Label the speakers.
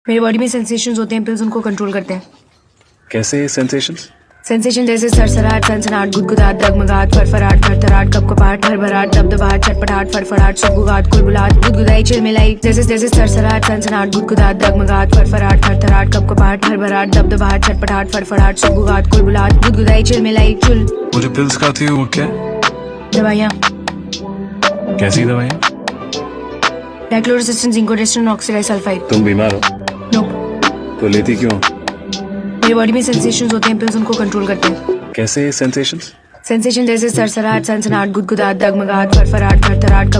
Speaker 1: मेरी बॉडी में सेंसेशंस होते हैं, पिल्स उनको कंट्रोल करते हैं।
Speaker 2: कैसे सेंसेशंस?
Speaker 1: सेंसेशन जैसे सरसराहट, सनसनाहट, गुदगुदाहट, डगमगाहट, फरफराहट, थरथराहट, कपकपाहट, हड़बड़ाहट, दबदबाहट, चटपटाहट, फड़फड़ाहट, सुगबुगाहट, कुलबुलाहट, गुदगुदाई, चिलमिलाई। जैसे जैसे सरसराहट, सनसनाहट, गुदगुदाहट, डगमगाहट, फरफराहट, थरथराहट, कपकपाहट, हड़बड़ाहट, दबदबाहट, चटपटाहट, फड़फड़ाहट, सुगबुगाहट, कुलबुलाहट, गुदगुदाई, चिलमिलाई, चुल।
Speaker 2: वो जो पिल्स खाती है वो क्या है?
Speaker 1: दवाइयाँ।
Speaker 2: कैसी दवाइयाँ?
Speaker 1: डाइक्लोरोसिस्टिन, जिंकोडेस्टिन, ऑक्सीडाइसल्फाइड।
Speaker 2: तुम बीमार हो
Speaker 1: नो,
Speaker 2: तो लेती क्यों?
Speaker 1: मेरी बॉडी में सेंसेशंस होते हैं, पिल्स उनको कंट्रोल करते हैं।
Speaker 2: कैसे सेंसेशंस?
Speaker 1: सेंसेशन जैसे सरसराहट, सनसनाहट, गुदगुदाहट, डगमगाहट, फरफराहट, थरथराहट,